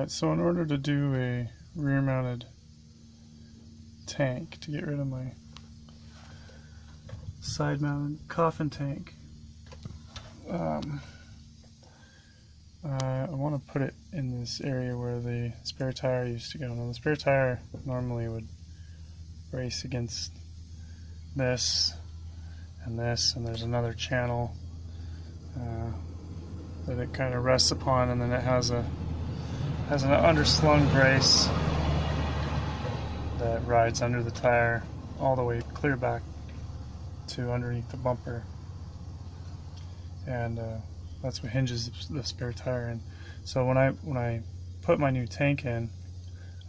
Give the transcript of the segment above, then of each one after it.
Alright, so in order to do a rear-mounted tank to get rid of my side-mounted coffin tank, I want to put it in this area where the spare tire used to go. Now the spare tire normally would brace against this, and there's another channel that it kind of rests upon, and then it has an underslung brace that rides under the tire all the way clear back to underneath the bumper, and that's what hinges the spare tire in. So when I put my new tank in,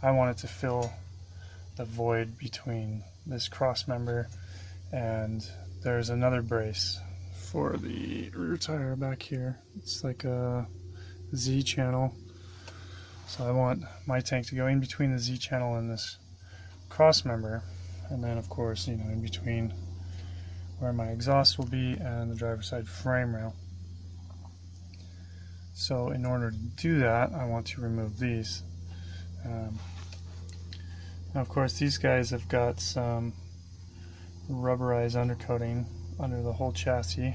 I want it to fill the void between this cross member, and there's another brace for the rear tire back here. It's like a Z channel. So I want my tank to go in between the Z channel and this cross member, and then of course, you know, in between where my exhaust will be and the driver's side frame rail. So in order to do that, I want to remove these. Now of course these guys have got some rubberized undercoating under the whole chassis,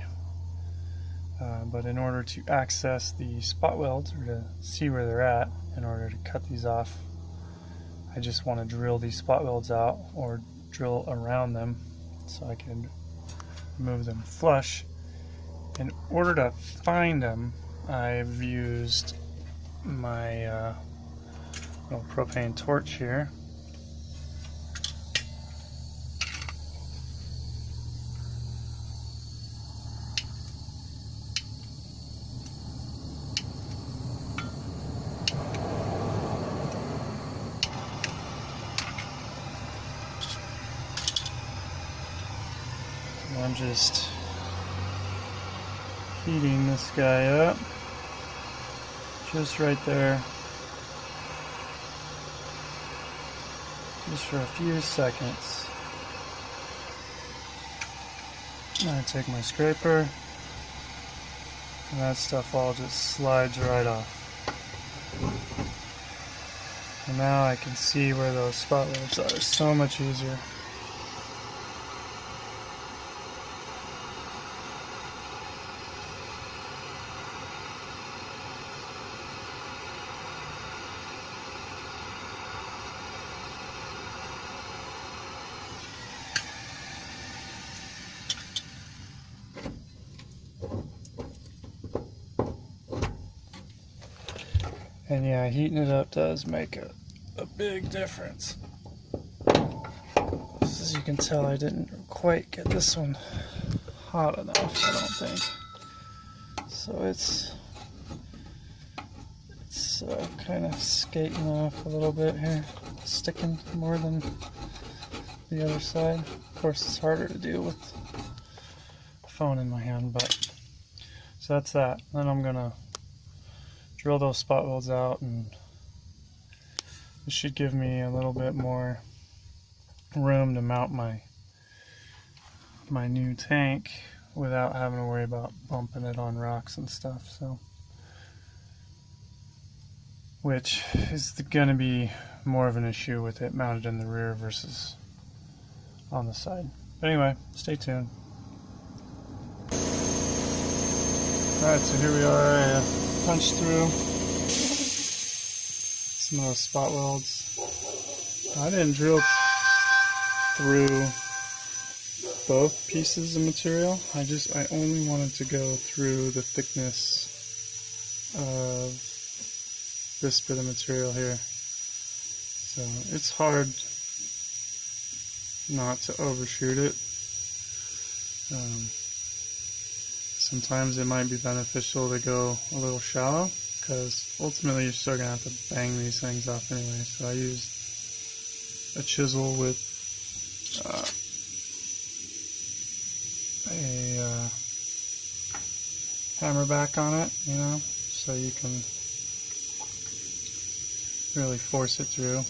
but in order to access the spot welds, or to see where they're at, in order to cut these off, I just want to drill these spot welds out, or drill around them so I can remove them flush. In order to find them, I've used my little propane torch here. I'm just heating this guy up just right there, just for a few seconds. And I take my scraper, and that stuff all just slides right off. And now I can see where those spot welds are so much easier. And yeah, heating it up does make a big difference. As you can tell, I didn't quite get this one hot enough, I don't think. So it's kind of skating off a little bit here, sticking more than the other side. Of course, it's harder to do with a phone in my hand, but so that's that. Then I'm gonna drill those spot welds out, and this should give me a little bit more room to mount my new tank without having to worry about bumping it on rocks and stuff. So, which is going to be more of an issue with it mounted in the rear versus on the side. But anyway, stay tuned. Alright, so here we are. I punched through some of those spot welds. I didn't drill through both pieces of material. I only wanted to go through the thickness of this bit of material here. So it's hard not to overshoot it. Sometimes it might be beneficial to go a little shallow, because ultimately you're still going to have to bang these things off anyway. So I used a chisel with a hammer back on it, you know, so you can really force it through.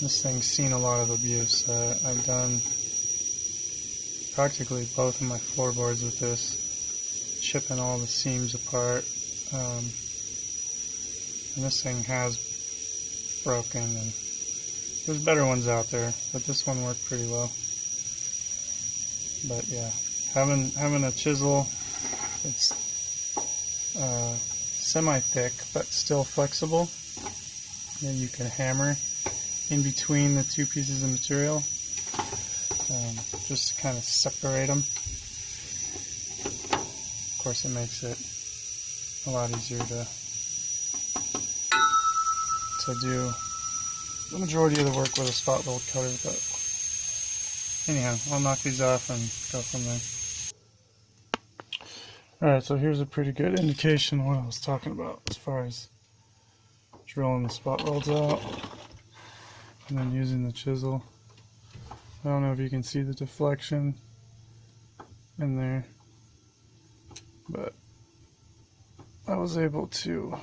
This thing's seen a lot of abuse. I've done practically both of my floorboards with this, chipping all the seams apart. And this thing has broken, and there's better ones out there, but this one worked pretty well. But yeah, having a chisel, it's semi-thick but still flexible. And you can hammer in between the two pieces of material, just to kind of separate them. Of course, it makes it a lot easier to do the majority of the work with a spot weld cutter. But anyhow, I'll knock these off and go from there. Alright, so here's a pretty good indication of what I was talking about as far as drilling the spot welds out and then using the chisel. I don't know if you can see the deflection in there, but I was able to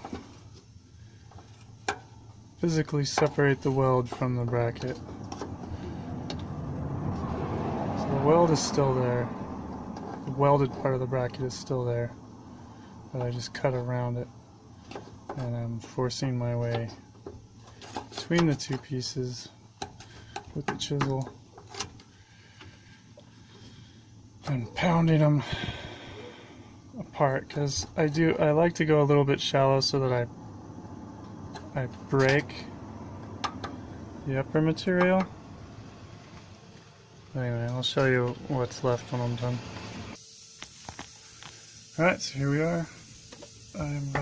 physically separate the weld from the bracket. So the weld is still there. The welded part of the bracket is still there, but I just cut around it, and I'm forcing my way between the two pieces with the chisel and pounding them apart, because I like to go a little bit shallow so that I break the upper material. Anyway, I'll show you what's left when I'm done. Alright, so here we are. I've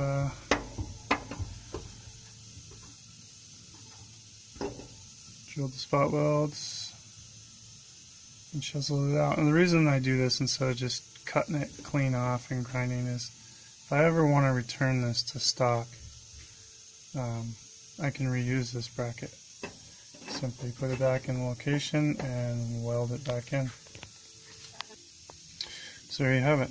drilled the spot welds and chiseled it out. And the reason I do this instead of just cutting it clean off and grinding is, if I ever want to return this to stock, I can reuse this bracket. Simply put it back in location and weld it back in. So there you have it.